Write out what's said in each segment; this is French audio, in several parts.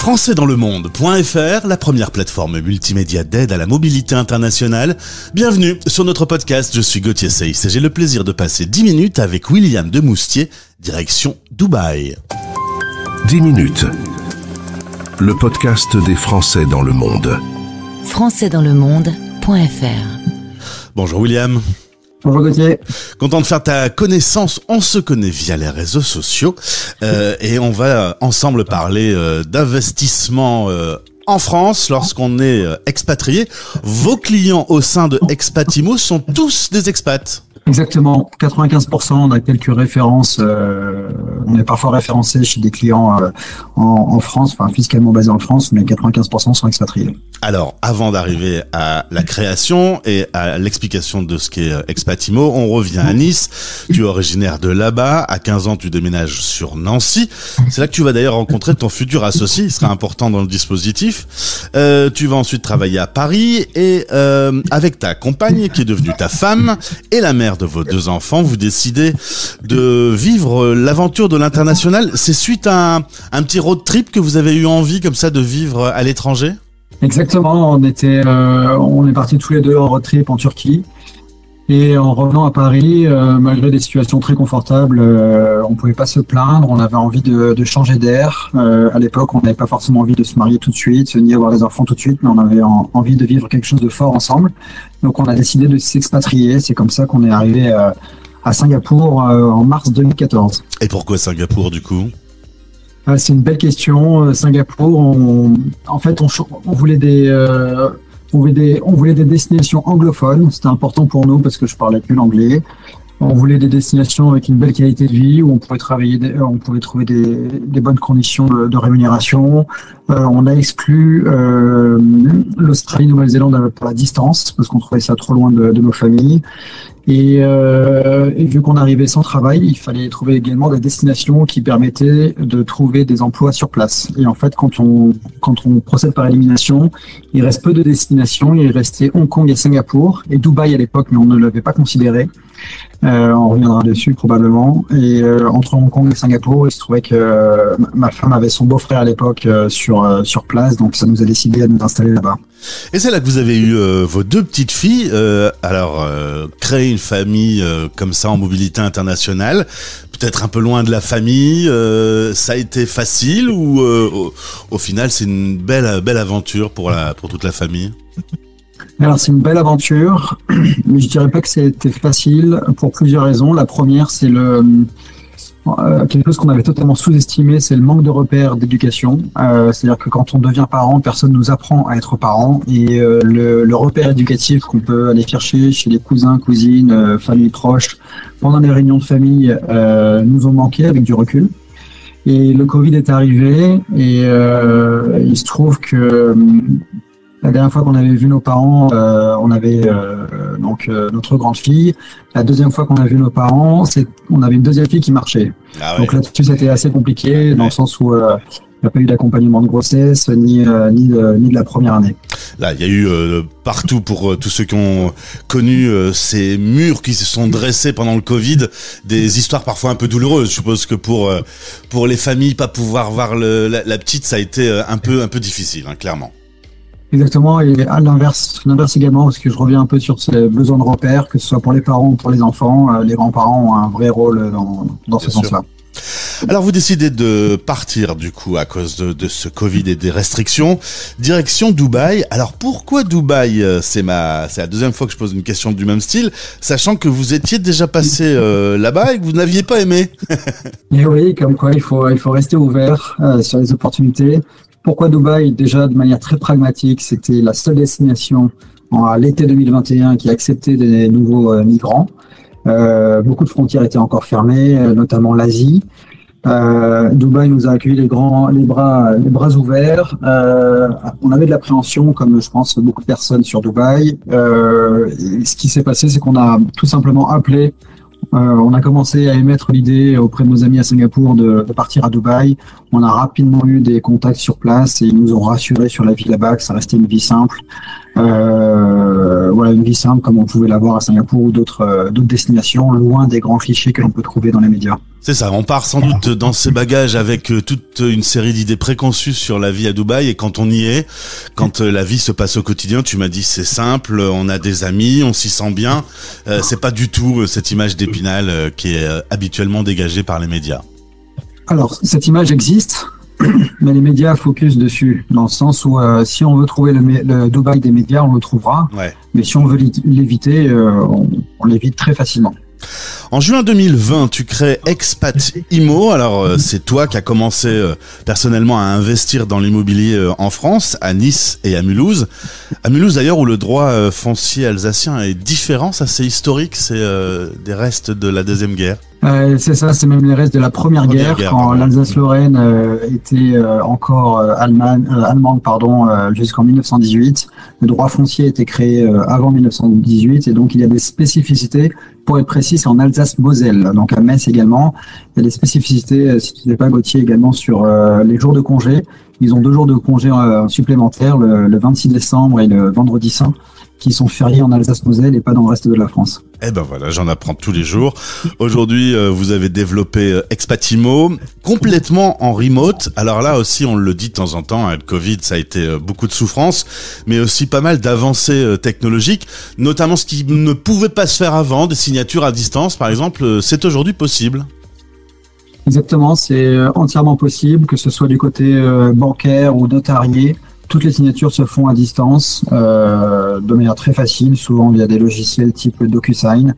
Françaisdanslemonde.fr, la première plateforme multimédia d'aide à la mobilité internationale. Bienvenue sur notre podcast, je suis Gauthier Seyss et j'ai le plaisir de passer 10 minutes avec William Demoustier, direction Dubaï. 10 minutes, le podcast des Français dans le monde. Françaisdanslemonde.fr. Bonjour William. Bonjour Gauthier. Content de faire ta connaissance, on se connaît via les réseaux sociaux et on va ensemble parler d'investissement en France lorsqu'on est expatrié. Vos clients au sein de Expatimo sont tous des expats. Exactement, 95%, on a quelques références, on est parfois référencé chez des clients en France, enfin fiscalement basés en France, mais 95% sont expatriés. Alors, avant d'arriver à la création et à l'explication de ce qu'est Expatimo, on revient à Nice. Tu es originaire de là-bas, à 15 ans tu déménages sur Nancy. C'est là que tu vas d'ailleurs rencontrer ton futur associé, il sera important dans le dispositif. Tu vas ensuite travailler à Paris et avec ta compagne qui est devenue ta femme et la mère de vos 2 enfants, vous décidez de vivre l'aventure de l'international. C'est suite à un petit road trip que vous avez eu envie comme ça de vivre à l'étranger ? Exactement, on est partis tous les deux en road trip en Turquie. Et en revenant à Paris, malgré des situations très confortables, on pouvait pas se plaindre, on avait envie de changer d'air. À l'époque, on n'avait pas forcément envie de se marier tout de suite, ni avoir des enfants tout de suite, mais on avait envie de vivre quelque chose de fort ensemble. Donc on a décidé de s'expatrier, c'est comme ça qu'on est arrivé à Singapour en mars 2014. Et pourquoi Singapour du coup ? C'est une belle question. Singapour, on voulait des destinations anglophones. C'était important pour nous parce que je parlais que l'anglais. On voulait des destinations avec une belle qualité de vie où on pouvait trouver des bonnes conditions de rémunération. On a exclu l'Australie, Nouvelle-Zélande pour la distance parce qu'on trouvait ça trop loin de nos familles. Et vu qu'on arrivait sans travail, il fallait trouver également des destinations qui permettaient de trouver des emplois sur place. Et en fait, quand on procède par élimination, il reste peu de destinations. Il restait Hong Kong et Singapour et Dubaï à l'époque, mais on ne l'avait pas considéré. On reviendra dessus probablement. Et entre Hong Kong et Singapour, il se trouvait que ma femme avait son beau-frère à l'époque sur place, donc ça nous a décidé à nous installer là-bas. Et c'est là que vous avez eu vos 2 petites filles. Créer une famille comme ça en mobilité internationale, peut-être un peu loin de la famille, ça a été facile ou au final c'est une belle aventure pour toute la famille ? Alors c'est une belle aventure, mais je dirais pas que c'était facile pour plusieurs raisons. La première, c'est quelque chose qu'on avait totalement sous-estimé, c'est le manque de repères d'éducation. C'est-à-dire que quand on devient parent, personne nous apprend à être parent et le repère éducatif qu'on peut aller chercher chez les cousins, cousines, familles proches, pendant les réunions de famille, nous ont manqué avec du recul. Et le Covid est arrivé et il se trouve que la dernière fois qu'on avait vu nos parents, on avait notre grande fille. La deuxième fois qu'on a vu nos parents, on avait une deuxième fille qui marchait. Ah ouais. Donc là-dessus, c'était assez compliqué dans le sens où il n'y a pas eu d'accompagnement de grossesse ni de la première année. Là, il y a eu partout pour tous ceux qui ont connu ces murs qui se sont dressés pendant le Covid, des histoires parfois un peu douloureuses. Je suppose que pour les familles, pas pouvoir voir la petite, ça a été un peu difficile, hein, clairement. Exactement, et à l'inverse également, parce que je reviens un peu sur ces besoins de repères, que ce soit pour les parents ou pour les enfants, les grands-parents ont un vrai rôle dans ce sens-là. Alors vous décidez de partir du coup à cause de ce Covid et des restrictions, direction Dubaï. Alors pourquoi Dubaï ? C'est la deuxième fois que je pose une question du même style, sachant que vous étiez déjà passé là-bas et que vous n'aviez pas aimé. Et oui, comme quoi il faut rester ouvert sur les opportunités. Pourquoi Dubaï ? Déjà, de manière très pragmatique, c'était la seule destination à l'été 2021 qui acceptait des nouveaux migrants. Beaucoup de frontières étaient encore fermées, notamment l'Asie. Dubaï nous a accueillis les bras ouverts. On avait de l'appréhension, comme je pense beaucoup de personnes sur Dubaï. Ce qui s'est passé, c'est qu'on a tout simplement appelé. On a commencé à émettre l'idée auprès de nos amis à Singapour de partir à Dubaï. On a rapidement eu des contacts sur place et ils nous ont rassurés sur la vie là-bas, que ça restait une vie simple. Voilà, une vie simple comme on pouvait l'avoir à Singapour ou d'autres destinations, loin des grands clichés que l'on peut trouver dans les médias. C'est ça, on part sans doute dans ses bagages avec toute une série d'idées préconçues sur la vie à Dubaï, et quand on y est, quand la vie se passe au quotidien, tu m'as dit c'est simple, on a des amis, on s'y sent bien, c'est pas du tout cette image d'Épinal qui est habituellement dégagée par les médias. Alors, cette image existe, mais les médias focus dessus, dans le sens où si on veut trouver le Dubaï des médias, on le trouvera, ouais. Mais si on veut l'éviter, on l'évite très facilement. En juin 2020, tu crées Expat Immo. Alors, c'est toi qui as commencé personnellement à investir dans l'immobilier en France, à Nice et à Mulhouse. À Mulhouse, d'ailleurs, où le droit foncier alsacien est différent, ça c'est historique, c'est des restes de la Deuxième Guerre. C'est ça, c'est même les restes de la Première Guerre, quand l'Alsace-Lorraine était encore allemande, jusqu'en 1918. Le droit foncier a été créé avant 1918, et donc il y a des spécificités. Pour être précis, c'est en Alsace-Moselle, donc à Metz également. Il y a des spécificités, si tu ne sais pas, Gauthier, également sur les jours de congé. Ils ont 2 jours de congé supplémentaires, le 26 décembre et le vendredi saint, qui sont fériés en Alsace-Moselle et pas dans le reste de la France. Eh ben voilà, j'en apprends tous les jours. Aujourd'hui, vous avez développé Expat Immo complètement en remote. Alors là aussi, on le dit de temps en temps, le Covid, ça a été beaucoup de souffrance, mais aussi pas mal d'avancées technologiques, notamment ce qui ne pouvait pas se faire avant, des signatures à distance, par exemple, c'est aujourd'hui possible. Exactement, c'est entièrement possible, que ce soit du côté bancaire ou notarié. Toutes les signatures se font à distance, de manière très facile, souvent via des logiciels type DocuSign.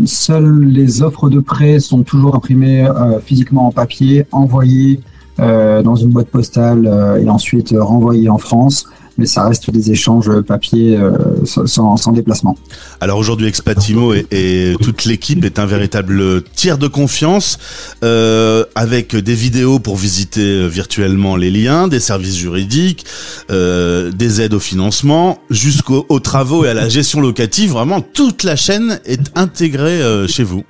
Seules les offres de prêt sont toujours imprimées physiquement en papier, envoyées dans une boîte postale et ensuite renvoyées en France. Mais ça reste des échanges papier sans déplacement. Alors aujourd'hui, Expat Immo et toute l'équipe est un véritable tiers de confiance, avec des vidéos pour visiter virtuellement les liens, des services juridiques, des aides au financement, jusqu'aux travaux et à la gestion locative. Vraiment, toute la chaîne est intégrée chez vous.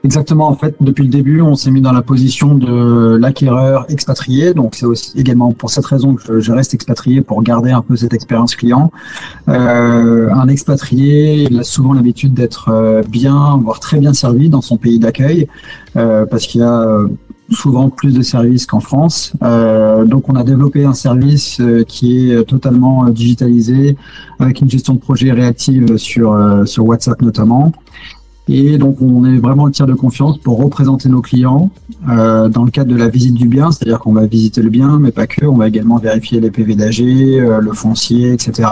Exactement, en fait, depuis le début, on s'est mis dans la position de l'acquéreur expatrié. Donc, c'est aussi également pour cette raison que je reste expatrié, pour garder un peu cette expérience client. Un expatrié, il a souvent l'habitude d'être bien, voire très bien servi dans son pays d'accueil, parce qu'il y a souvent plus de services qu'en France. Donc, on a développé un service qui est totalement digitalisé, avec une gestion de projet réactive sur WhatsApp notamment. Et donc, on est vraiment le tiers de confiance pour représenter nos clients dans le cadre de la visite du bien, c'est-à-dire qu'on va visiter le bien, mais pas que, on va également vérifier les PV d'AG, le foncier, etc.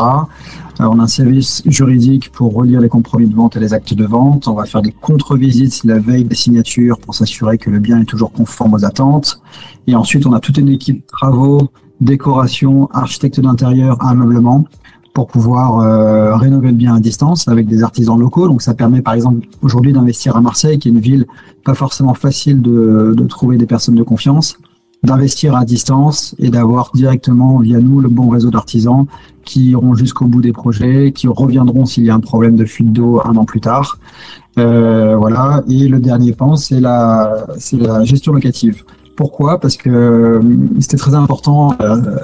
On a un service juridique pour relire les compromis de vente et les actes de vente. On va faire des contre-visites la veille des signatures pour s'assurer que le bien est toujours conforme aux attentes. Et ensuite, on a toute une équipe travaux, décoration, architecte d'intérieur, ameublement, pour pouvoir rénover le bien à distance avec des artisans locaux. Donc ça permet par exemple aujourd'hui d'investir à Marseille, qui est une ville pas forcément facile de trouver des personnes de confiance, d'investir à distance et d'avoir directement via nous le bon réseau d'artisans qui iront jusqu'au bout des projets, qui reviendront s'il y a un problème de fuite d'eau 1 an plus tard. Voilà. Et le dernier pan, c'est la gestion locative. Pourquoi ? Parce que c'était très important.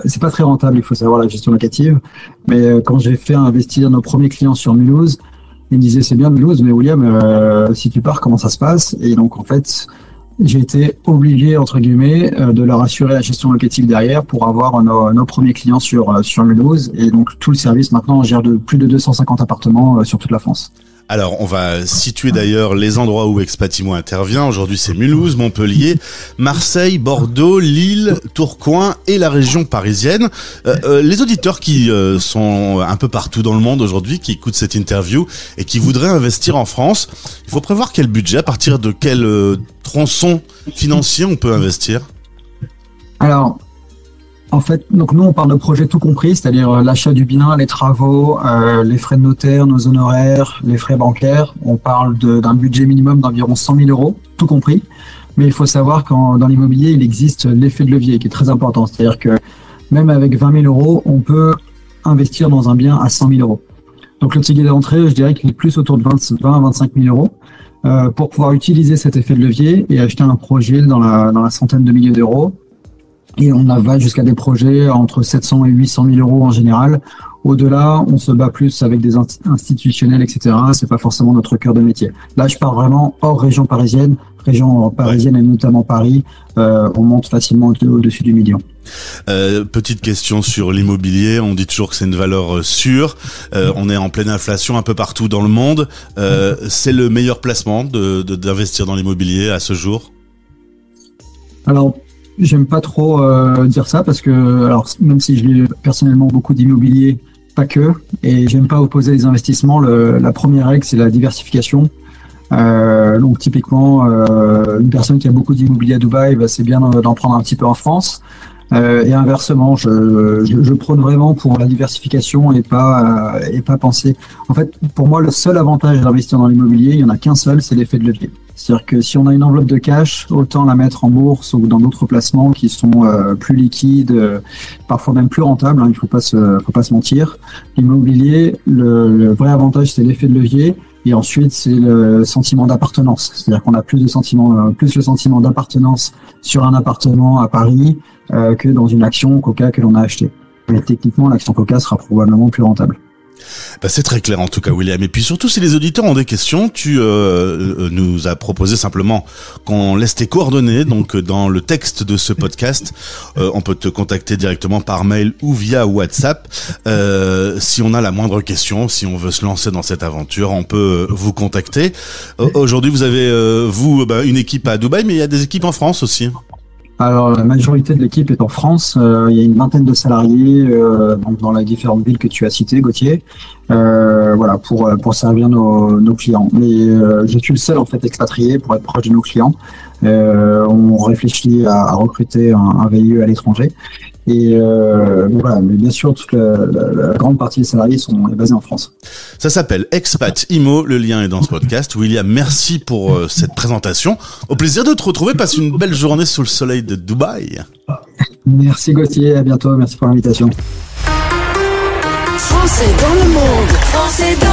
C'est pas très rentable, il faut savoir, la gestion locative. Mais quand j'ai fait investir nos premiers clients sur Mulhouse, ils me disaient c'est bien Mulhouse, mais William, si tu pars, comment ça se passe ? Et donc en fait, j'ai été obligé entre guillemets de leur assurer la gestion locative derrière pour avoir nos premiers clients sur Mulhouse. Et donc tout le service maintenant, on gère plus de 250 appartements sur toute la France. Alors, on va situer d'ailleurs les endroits où Expat Immo intervient. Aujourd'hui, c'est Mulhouse, Montpellier, Marseille, Bordeaux, Lille, Tourcoing et la région parisienne. Les auditeurs qui sont un peu partout dans le monde aujourd'hui, qui écoutent cette interview et qui voudraient investir en France, il faut prévoir quel budget, à partir de quel tronçon financier on peut investir ? Alors, en fait, donc nous on parle de projet tout compris, c'est-à-dire l'achat du bien, les travaux, les frais de notaire, nos honoraires, les frais bancaires. On parle d'un budget minimum d'environ 100 000 euros, tout compris. Mais il faut savoir qu'en dans l'immobilier, il existe l'effet de levier qui est très important. C'est-à-dire que même avec 20 000 euros, on peut investir dans un bien à 100 000 euros. Donc le ticket d'entrée, je dirais qu'il est plus autour de 20 à 25 000 euros. pour pouvoir utiliser cet effet de levier et acheter un projet dans la centaine de milliers d'euros. Et on va jusqu'à des projets entre 700 et 800 000 euros en général. Au-delà, on se bat plus avec des institutionnels, etc. C'est pas forcément notre cœur de métier. Là, je pars vraiment hors région parisienne et notamment Paris. On monte facilement au-dessus du million. Petite question sur l'immobilier. On dit toujours que c'est une valeur sûre. On est en pleine inflation un peu partout dans le monde. C'est le meilleur placement d'investir dans l'immobilier à ce jour? Alors, j'aime pas trop dire ça parce que, alors, même si j'ai personnellement beaucoup d'immobilier, pas que, et j'aime pas opposer les investissements. La première règle, c'est la diversification. Donc typiquement, une personne qui a beaucoup d'immobilier à Dubaï, c'est bien d'en prendre un petit peu en France. Et inversement, je prône vraiment pour la diversification et pas penser. En fait, pour moi, le seul avantage d'investir dans l'immobilier, il y en a qu'un seul, c'est l'effet de levier. C'est-à-dire que si on a une enveloppe de cash, autant la mettre en bourse ou dans d'autres placements qui sont plus liquides, parfois même plus rentables. Il faut pas se mentir. L'immobilier, le vrai avantage, c'est l'effet de levier. Et ensuite, c'est le sentiment d'appartenance. C'est-à-dire qu'on a plus le sentiment d'appartenance sur un appartement à Paris que dans une action Coca que l'on a achetée. Mais techniquement, l'action Coca sera probablement plus rentable. C'est très clair en tout cas, William. Et puis surtout, si les auditeurs ont des questions, tu nous as proposé simplement qu'on laisse tes coordonnées. Donc dans le texte de ce podcast, on peut te contacter directement par mail ou via WhatsApp. Si on a la moindre question, si on veut se lancer dans cette aventure, on peut vous contacter. Aujourd'hui, vous avez une équipe à Dubaï, mais il y a des équipes en France aussi. Alors, la majorité de l'équipe est en France. Il y a une vingtaine de salariés donc dans les différentes villes que tu as citées, Gauthier. Voilà, pour servir nos clients. Mais je suis le seul en fait expatrié pour être proche de nos clients. On réfléchit à recruter un VIE à l'étranger. Et voilà, mais bien sûr, toute la grande partie des salariés est basée en France. Ça s'appelle Expat Immo, le lien est dans ce podcast. William, merci pour cette présentation. Au plaisir de te retrouver, passe une belle journée sous le soleil de Dubaï. Merci Gauthier, à bientôt, merci pour l'invitation. Français dans le monde, Français dans